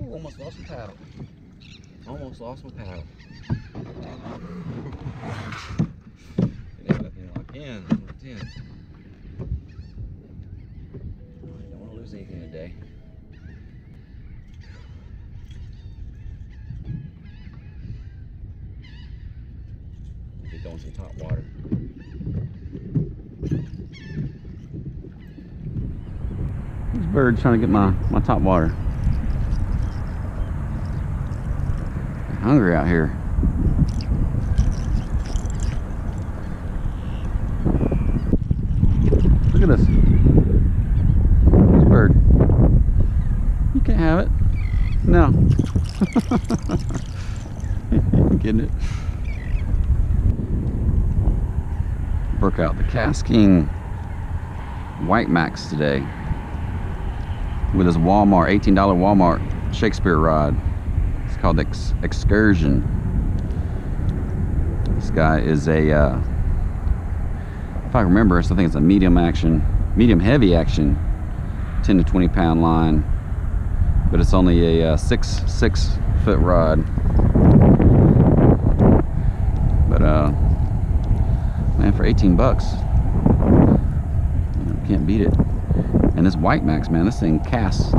Ooh, almost lost my paddle. Almost lost my paddle. Let me lock in. Locked in. I don't want to lose anything today. Get going some top water. These birds trying to get my top water. They're hungry out here. Look at this. This bird. You can't have it. No. I'm getting it. Broke out the casking white max today with this Walmart, $18 Walmart Shakespeare rod. It's called the Excursion. This guy is a, if I remember, I think it's a medium heavy action, 10 to 20 pound line, but it's only a 6 foot rod. But man, for 18 bucks, can't beat it. And this white max, man, this thing casts.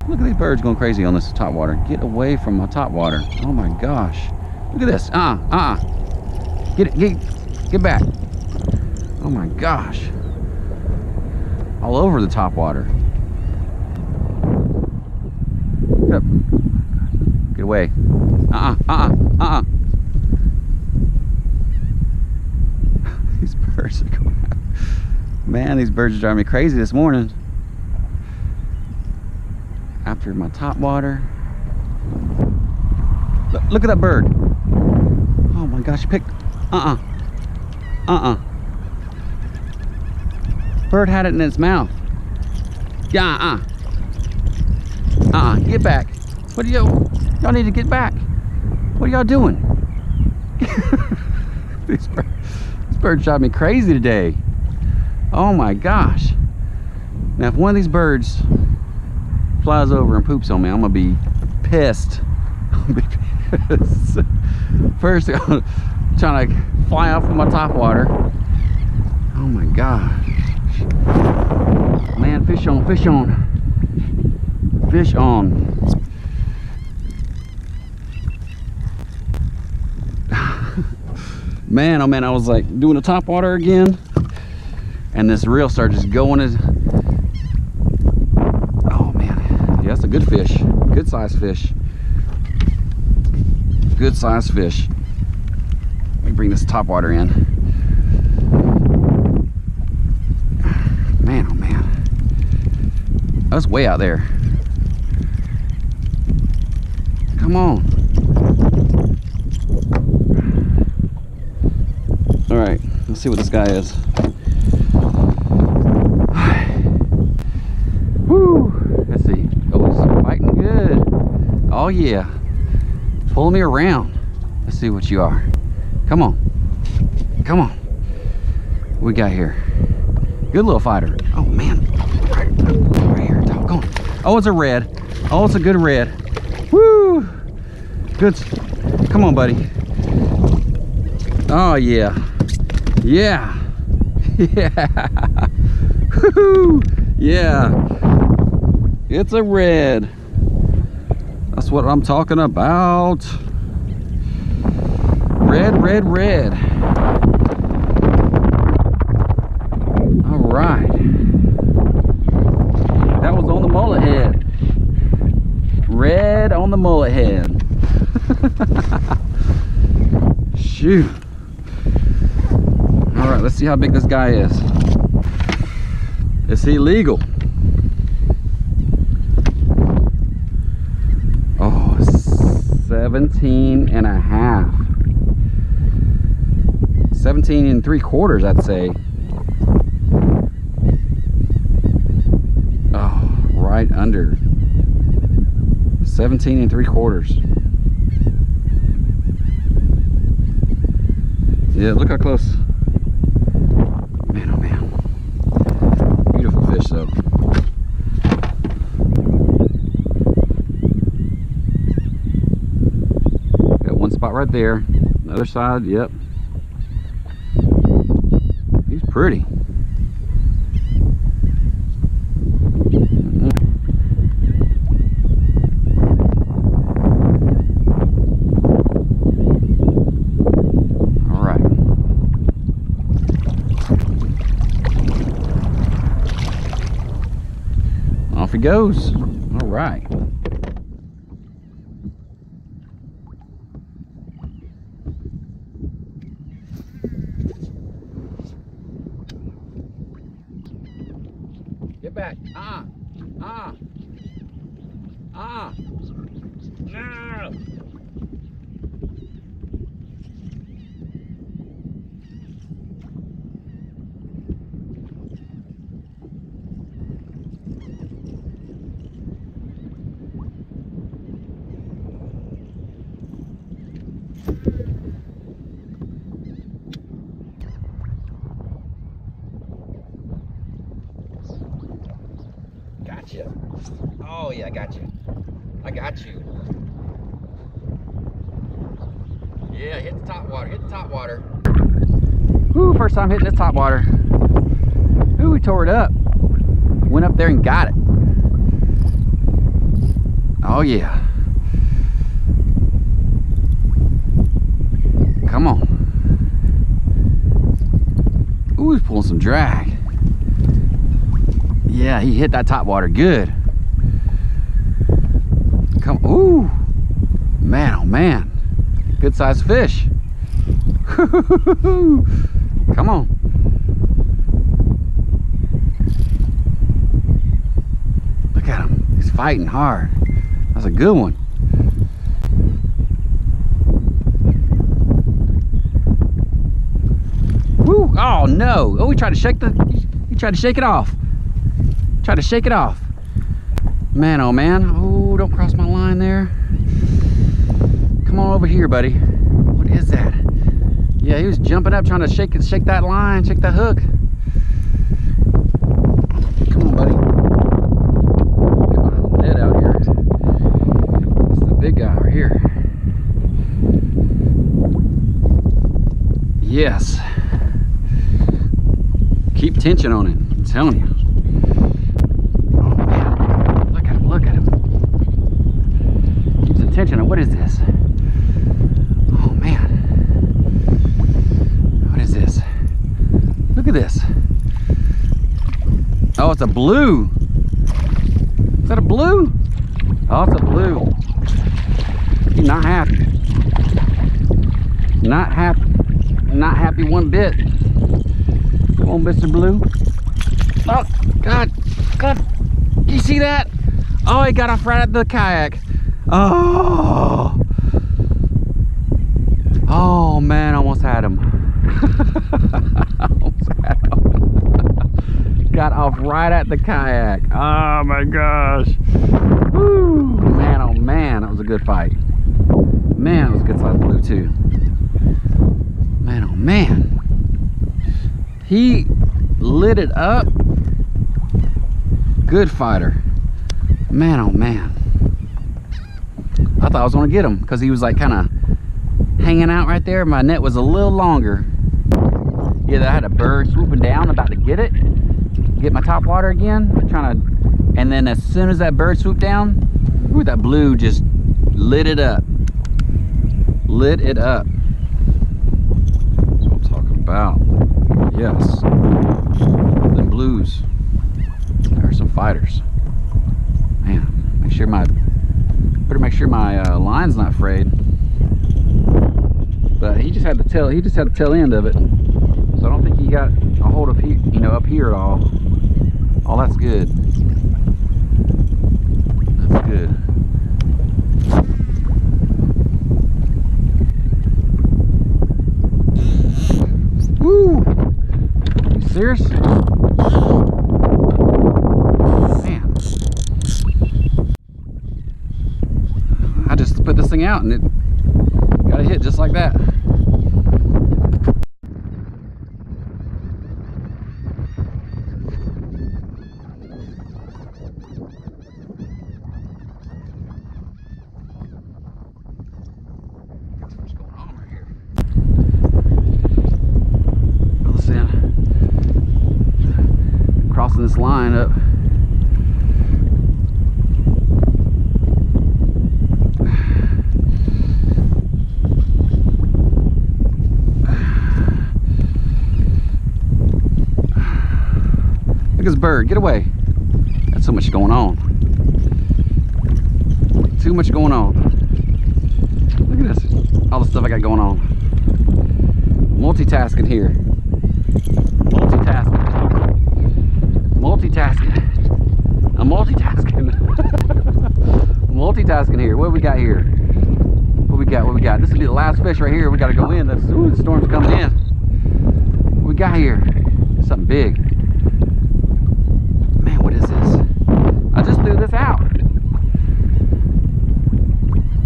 Look at these birds going crazy on this top water. Get away from my top water. Oh my gosh. Look at this. Get back. Oh my gosh. All over the top water. Get up. Get away. These birds are going out. Man, these birds are driving me crazy this morning. After my top water. Look at that bird. Oh my gosh, picked. Bird had it in its mouth. Yeah, get back. What are y'all need to get back. What are y'all doing? These birds drive me crazy today. Oh my gosh. Now if one of these birds flies over and poops on me, I'm gonna be pissed. I'm gonna be pissed. First I'm trying to fly off with my top water. Oh my gosh. Man, fish on, fish on. Fish on. Man, oh man, I was like doing the top water again. And this reel started just going as, oh man, yeah, that's a good fish, good size fish, good size fish. Let me bring this top water in. Man, oh man, that's way out there. Come on. All right, let's see what this guy is. Woo! Let's see. Oh, he's fighting good. Oh yeah. Pull me around. Let's see what you are. Come on. Come on. What we got here? Good little fighter. Oh man. Right here. Doggone. Oh, it's a red. Oh, it's a good red. Woo! Good. Come on, buddy. Oh yeah. Yeah. Yeah. Woo! Yeah. It's a red. That's what I'm talking about. Red, red, red. All right. That was on the mullet head. Red on the mullet head. Shoot. All right, let's see how big this guy is. Is he legal? Oh, 17 and a half. 17 3/4, I'd say. Oh, right under. 17 3/4. Yeah, look how close. Man, oh man. Beautiful fish though. spot right there. Other side, yep. He's pretty. All right. Off he goes. All right. Get back. No. Gotcha. Oh yeah, I got you. I got you. Yeah, hit the top water. Hit the top water. Woo, first time hitting the top water. Ooh, we tore it up. Went up there and got it. Oh yeah. Come on. Ooh, he's pulling some drag. Yeah, he hit that top water good. Come, ooh, man, oh man, good sized fish. Come on. Look at him, he's fighting hard. That's a good one. Woo, oh no, oh, he tried to shake it off. Try to shake it off. Man, oh man. Oh, don't cross my line there. Come on over here, buddy. What is that? Yeah, he was jumping up trying to shake that line, shake that hook. Come on, buddy. Get my net out here. This is the big guy right here. Yes. Keep tension on it, I'm telling you. Attention. What is this? Oh man, what is this? Look at this. Oh, it's a blue. Is that a blue? Oh, it's a blue. He's not happy. Not happy. Not happy one bit. Come on, Mr. Blue. Oh God, God, you see that? Oh, he got off right at the kayak. Oh, oh man, almost had him. Almost had him. Got off right at the kayak. Oh my gosh. Woo. Man, oh man, that was a good fight. Man, it was a good size blue too. Man, oh man. He lit it up. Good fighter. Man, oh man. I thought I was gonna get him because he was like kind of hanging out right there. My net was a little longer. Yeah, I had a bird swooping down about to get it, get my top water again, trying to, and then as soon as that bird swooped down, ooh, that blue just lit it up. Lit it up. That's what I'm talking about. Yes. Them blues. There are some fighters. Man, better make sure my line's not frayed. But he just had the tail end of it, so I don't think he got a hold of up here at all. Oh, that's good. That's good. Woo! Are you serious? Man. I just put this thing out and it got a hit just like that. First going. this line up. Look at this bird, get away. That's so much going on. Too much going on. Look at this, all the stuff I got going on. Multitasking here. Multitasking. Multitasking. I'm multitasking. Multitasking here. What do we got here? What we got? What we got? This will be the last fish right here. We got to go in. That's, ooh, the storm's coming in. What we got here? Something big. Man, what is this? I just threw this out.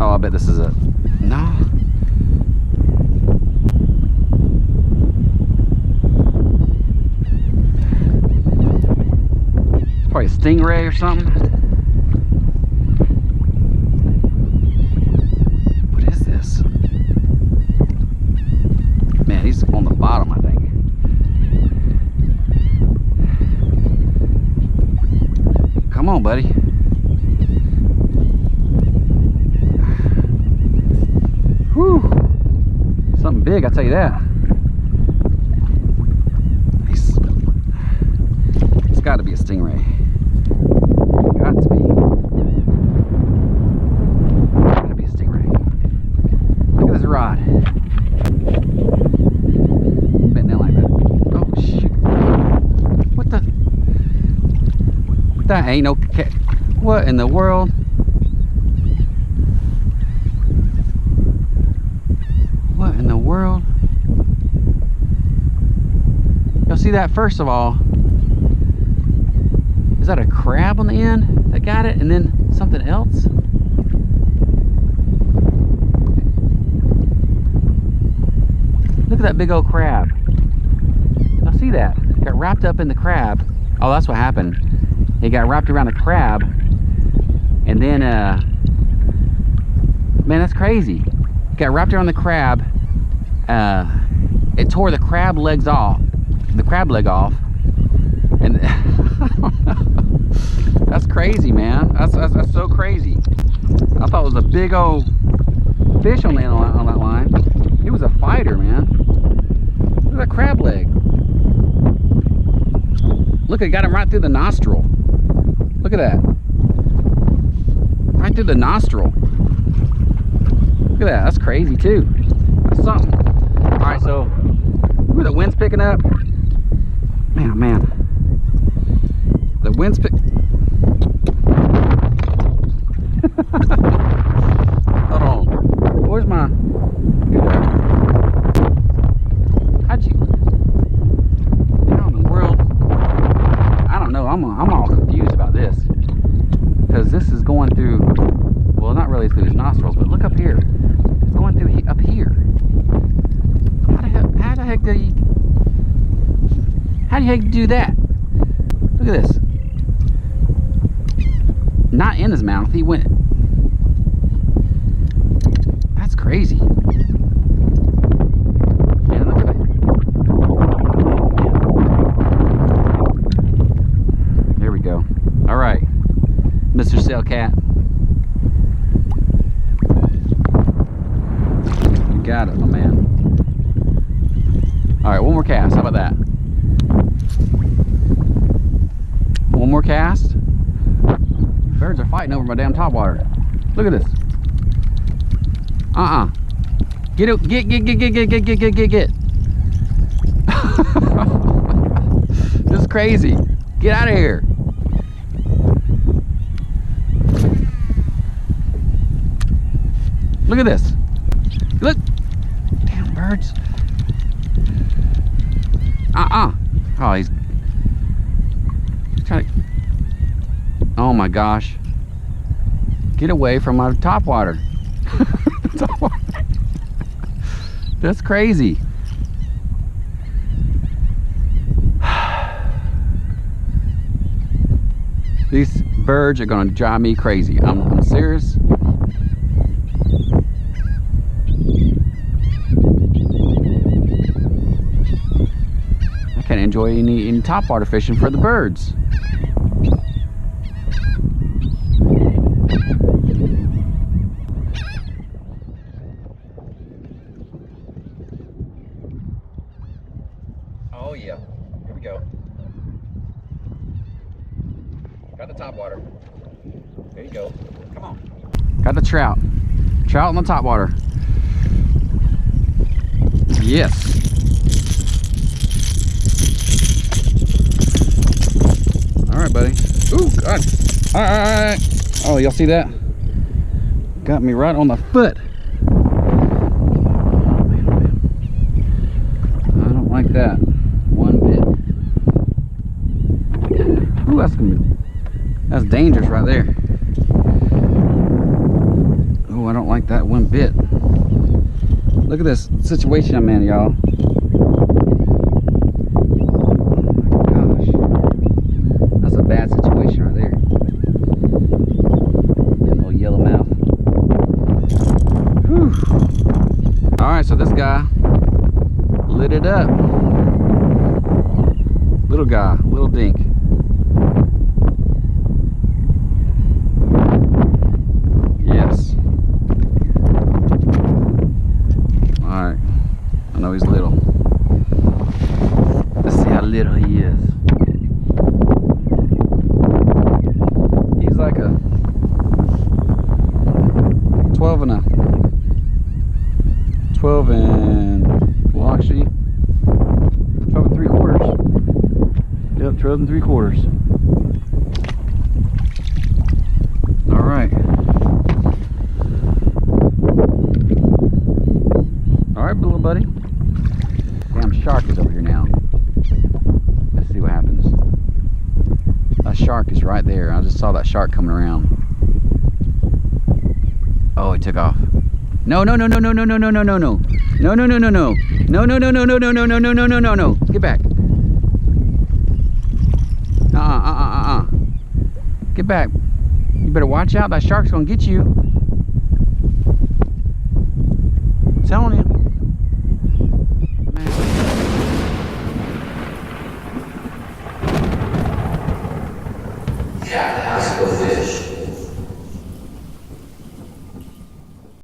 Oh, I bet this is a... No. It's probably a stingray or something. What is this? Man, he's on the bottom, I think. Come on, buddy. Whew. Something big, I'll tell you that. It's got to be a stingray. Got to be. Got to be a stingray. Look at this rod. Bent down like that. Oh, shoot. What the? That ain't no cat. What in the world? What in the world? You'll see that first of all. Is that a crab on the end that got it? And then something else? Look at that big old crab. Y'all see that? Got wrapped up in the crab. Oh, that's what happened. It got wrapped around the crab. And then, man, that's crazy. Got wrapped around the crab. It tore the crab legs off. The crab leg off. And that's crazy, man. That's so crazy. I thought it was a big old fish on that line. He was a fighter, man. Look at that crab leg. Look, it got him right through the nostril. Look at that. Right through the nostril. Look at that. That's crazy too. That's something. All right, so ooh, the wind's picking up. Man, oh man. The wind's pick. Hold on. Where's my? How'd you? How in the world? I don't know. I'm all confused about this because this is going through. Well, not really through his nostrils, but look up here. It's going through up here. How the heck do you? How do you do that? Look at this. Not in his mouth. He went. That's crazy. Man, look at it. There we go. All right, Mr. Sailcat. You got it, my man. All right, one more cast. How about that? One more cast. Birds are fighting over my damn topwater. Look at this. Get it. Get. This is crazy. Get out of here. Look at this. Look. Damn birds. Oh, he's trying to. Oh my gosh. Get away from my topwater. That's crazy. These birds are gonna drive me crazy. I'm serious. can't enjoy any topwater fishing for the birds. Oh yeah, here we go. Got the topwater. There you go. Come on. Got the trout. Trout in the topwater. Yes. All right, buddy. Ooh, God. All right. Oh, y'all see that? Got me right on the foot. Oh, man, oh, man. I don't like that one bit. Ooh, that's dangerous right there. Ooh, I don't like that one bit. Look at this situation I'm in, y'all. Oh my gosh. That's a bad situation right there. Little yellowmouth. Whew. Alright, so this guy lit it up. Little guy, little dink. Yes. Alright. I know he's little. Let's see how little he is. He's like a 12 and well, actually 12 and 3/4. Yep, 12 and 3/4. All right. All right, little buddy. Damn shark is over here now. Let's see what happens. That shark is right there. I just saw that shark coming around. Oh, he took off. No, no, no, no, no, no, no, no, no, no, no. No, no, no, no, no. No, no, no, no, no, no, no, no, no, no, no, no, no. Get back. Get back. You better watch out. That shark's gonna get you. I'm telling you.